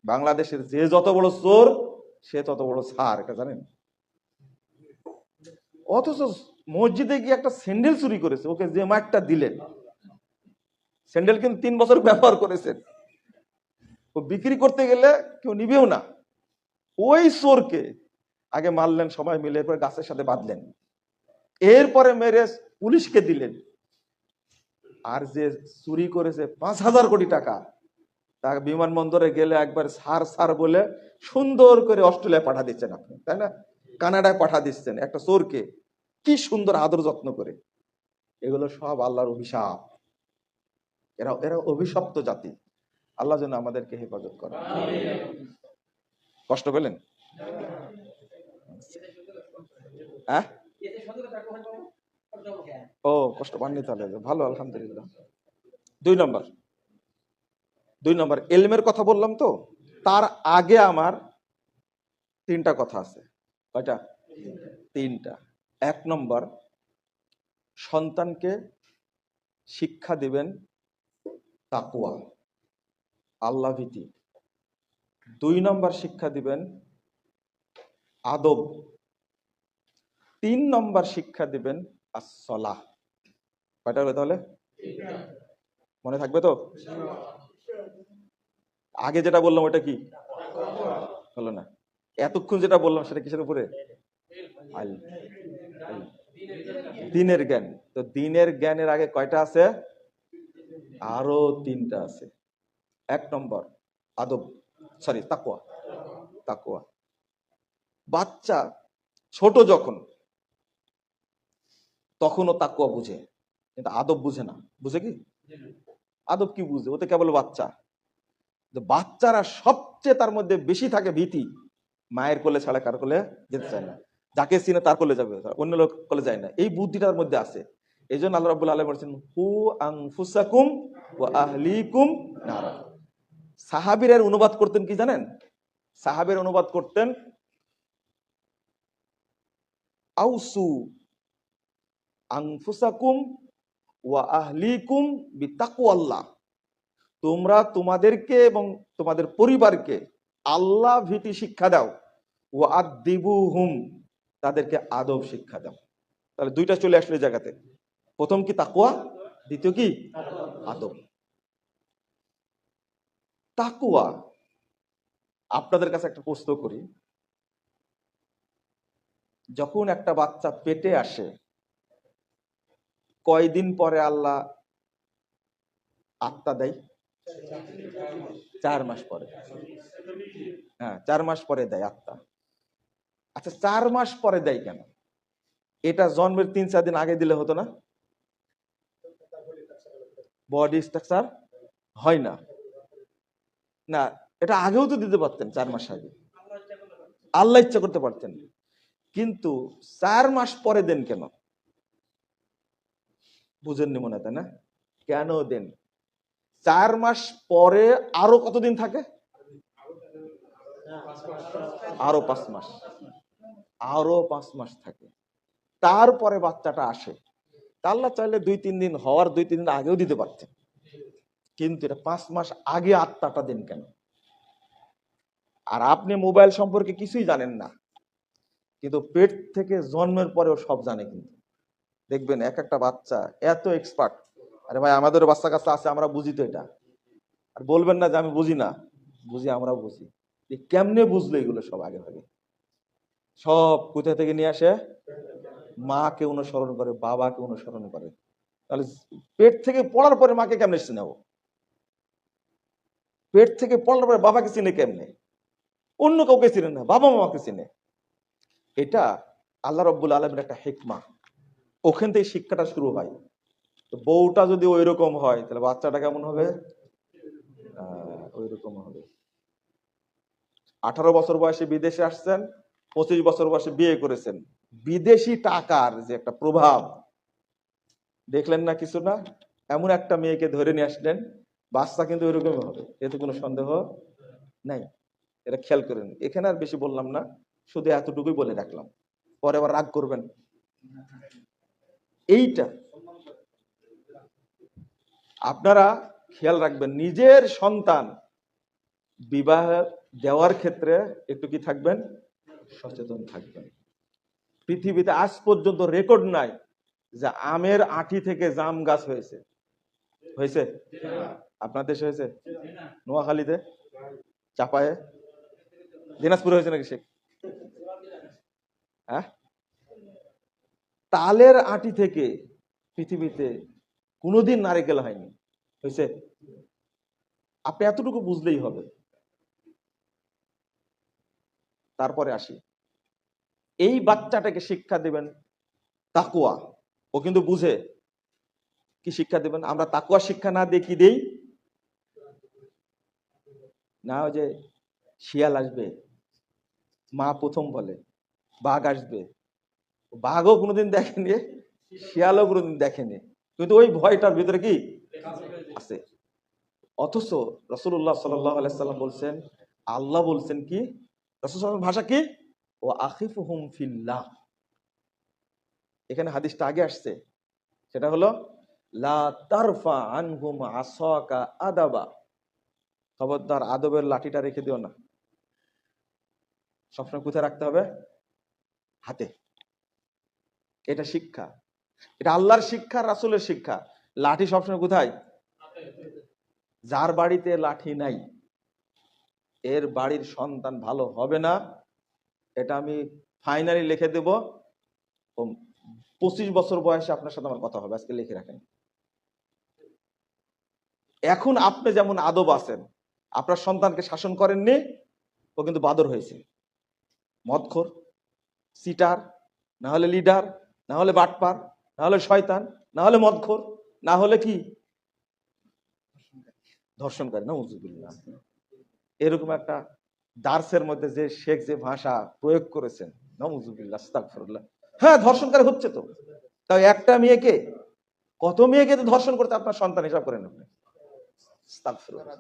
বাংলাদেশের যে যত বড় চোর সে তত বড় ছাড়, এটা জানেন? অথচ মসজিদে গিয়ে একটা স্যান্ডেল চুরি করেছে, ওকে যে মারটা দিলেন, স্যান্ডেল কিন্তু 3 বছর ব্যবহার করেছেন, ও বিক্রি করতে গেলে কেউ নিবেও না। ওই চোরকে আগে মারলেন সবাই মিলে, এরপরে গাছের সাথে বাঁধলেন, এরপরে মেরে পুলিশকে দিলেন। আর যে চুরি করেছে 5,000 কোটি টাকা, তাকে বিমানবন্দরে গেলে একবার সার সার বলে সুন্দর করে অস্ট্রেলিয়া পাঠা দিচ্ছেন আপনি, তাই না? কানাডায় পাঠা দিচ্ছেন একটা চোরকে, কি সুন্দর আদর যত্ন করে। এগুলো সব আল্লাহর অভিশাপ। এরা এরা অভিশপ্ত জাতি। আল্লাহ যেন আমাদেরকে হেফাজত করে। কষ্ট পেলেন? হ্যাঁ, ও কষ্ট পাননি তাহলে, ভালো, আলহামদুলিল্লাহ। 2 নম্বর এলমের কথা বললাম তো, তার আগে আমার 3টা কথা আছে। কয়টা? 3টা। 1 নম্বর, সন্তানকে শিক্ষা দিবেন তাকওয়া, আল্লাহ ভীতি। 2 নম্বর শিক্ষা দিবেন আদব। 3 নম্বর শিক্ষা দিবেন আসসালাহ। কয়টা হলো তাহলে? মনে থাকবে তো? আগে যেটা বললাম ওটা কি হলো না? এতক্ষণ যেটা বললাম সেটা কিসের উপরে? দিনের জ্ঞান। তো দিনের জ্ঞানের আগে কয়টা আছে? আরো 3টা আছে। 1 নম্বর আদব, সরি তাকওয়া। তাকওয়া। বাচ্চা ছোট যখন, তখনও তাকওয়া বুঝে, কিন্তু আদব বুঝে না। বুঝে কি? আদব কি বুঝে? ও তো কেবল বাচ্চা। বাচ্চারা সবচেয়ে তার মধ্যে বেশি থাকে ভীতি। মায়ের কোলে ছাড়া কার কোলে যেতে চায় না, যাকে চিনে তার কোলে যাবে, অন্য লোক কোলে যায় না, এই বুদ্ধিটার মধ্যে আছে। এই জন্য আল্লাহ রাব্বুল আলামিন বলেছেন কু আনফুসাকুম ওয়া আহলিকুম নারা। সাহাবীরা অনুবাদ করতেন কি জানেন? সাহাবীরা অনুবাদ করতেন আউসু আনফুসাকুম ওয়া আহলিকুম বিতাকওয়াল্লাহ। তোমরা তোমাদেরকে এবং তোমাদের পরিবারকে আল্লাহ ভীতি শিক্ষা দাও, ওয়া আদিবুহুম, তাদেরকে আদব শিক্ষা দাও। তাহলে 2টা চলে আসলো এই জায়গাতে। প্রথম কি তাকওয়া, দ্বিতীয় কি আদব। তাকওয়া, আপনাদের কাছে একটা প্রশ্ন করি, যখন একটা বাচ্চা পেটে আসে কয়দিন পরে আল্লাহ আত্মা দেয়? 4 মাস পরে। হ্যাঁ, 4 মাস পরে দেয় আত্মা। আচ্ছা, 4 মাস পরে দেয় কেন? এটা জন্মের 3-4 দিন আগে দিলে হতো না? বডি স্ট্রাকচার হয় না। না, এটা আগেও তো দিতে পারতেন, 4 মাস আগে আল্লাহ ইচ্ছা করতে পারতেন, কিন্তু 4 মাস পরে দেন কেন? বুঝেননি মনে, তাই না? কেন দেন? 4 মাস পরে আরো কতদিন থাকে? আরো 5 মাস। আরো 5 মাস থাকে, তারপরে বাচ্চাটা আসে। আল্লাহ চাইলে 2-3 দিন হওয়ার 2-3 দিন আগেও দিতে পারতেন, কিন্তু এটা 5 মাস আগে আত্মাটা দেন কেন? আর আপনি মোবাইল সম্পর্কে কিছুই জানেন না, কিন্তু পেট থেকে জন্মের পরেও সব জানে। কিন্তু দেখবেন এক একটা বাচ্চা এত এক্সপার্ট, আরে ভাই আমাদেরও বাচ্চা কাচ্চা আছে, আমরা বুঝি তো এটা। আর বলবেন না যে আমি বুঝি না, বুঝি, আমরা বুঝি। কেমনে বুঝলো এগুলো সব? আগে ভাগে সব কোথা থেকে নিয়ে আসে? মাকে অনুসরণ করে, বাবাকে অনুসরণ করে। তাহলে পেট থেকে পড়ার পরে মাকে কেমনে চিনাবো? পেট থেকে পড়ার পরে বাবাকে চিনে কেমনে? অন্য কাউকে চিনে না, বাবা মামাকে চিনে। এটা আল্লাহ রাব্বুল আলামিনের একটা হিকমা। ওখান থেকে শিক্ষাটা শুরু হয়। তো বউটা যদি ওই রকম হয়, তাহলে বাচ্চাটা কেমন হবে? ওই রকম হবে। 18 বছর বয়সে বিদেশে আসছেন, 25 বছর বয়সে বিয়ে করেছেন, বিদেশি টাকার যে একটা প্রভাব দেখলেন না? কিছু না, এমন একটা মেয়েকে ধরে নিয়ে আসলেন, বাচ্চা কিন্তু ওইরকমই হবে, এতে কোনো সন্দেহ নাই। এটা খেয়াল করেন। এখানে আর বেশি বললাম না, শুধু এতটুকুই বলে রাখলাম, পরে আবার রাগ করবেন। এইটা আপনারা খেয়াল রাখবেন, নিজের সন্তান বিবাহ দেওয়ার ক্ষেত্রে একটু কি থাকবেন, সচেতন থাকবেন। পৃথিবীতে আজ পর্যন্ত রেকর্ড নাই যে আমের আঁটি থেকে জাম গাছ হয়েছে। হয়েছে? আপনার দেশে হয়েছে? নোয়াখালীতে, চাপায়ে, দিনাজপুরে হয়েছে নাকি? হ্যাঁ, তালের আঁটি থেকে পৃথিবীতে কোনোদিন নারকেল হয়নি। হয়েছে? আপনি এতটুকু বুঝলেই হবে। তারপরে আসি, এই বাচ্চাটাকে শিক্ষা দিবেন তাকওয়া। ও কিন্তু বুঝে। কি শিক্ষা দিবেন? আমরা তাকওয়া শিক্ষা না দিয়ে কি দেই? না, ওই যে শিয়াল আসবে, মা প্রথম বলে বাঘ আসবে, বাঘও কোনোদিন দেখেনি, শিয়ালও কোনোদিন দেখেনি, কিন্তু ওই ভয়টার ভিতরে কি আছে। অথচ রাসূলুল্লাহ সাল্লাল্লাহু আলাইহি সাল্লাম বলছেন, আল্লাহ বলছেন কি, রাসূল সাল্লাল্লাহু আলাইহি সাল্লামের ভাষা কি, ও আখিফুহুম ফিল্লাহ। এখানে হাদিসটা আগে আসছে, সেটা হলো লা তারফা আনহুম আসাকা আদাবা। খবরদার আদবের লাঠিটা রেখে দিও না। সবসময় কোথায় রাখতে হবে? হাতে। এটা শিক্ষা, এটা আল্লাহর শিক্ষা, রাসূলের শিক্ষা। লাঠি সবসময় কোথায়? যার বাড়িতে লাঠি নাই এর বাড়ির সন্তান ভালো হবে না, এটা আমি ফাইনালি লিখে দেব। 25 বছর বয়সে আপনার সাথে আমার কথা হবে, আজকে লিখে রাখেন। এখন আপনি যেমন আদব আছেন, আপনার সন্তানকে শাসন করেননি, ও কিন্তু বাদর হয়েছে। মদখোর, সিটার, না হলে লিডার, না হলে বাটপার, না হলে শয়তান, না হলে মদখোর, না হলে কি ধর্ষণকারী, না উজুবিল্লাহ। এরকম একটা দার্সের মধ্যে যে শেখ যে ভাষা প্রয়োগ করেছেন, নাউজুবিল্লাহ, আস্তাগফিরুল্লাহ। হ্যাঁ, ধর্ষণকারী হচ্ছে তো, তাও একটা মেয়েকে, কত মেয়েকে তো ধর্ষণ করতে আপনার সন্তান, হিসাব করেন আপনি। আস্তাগফিরুল্লাহ।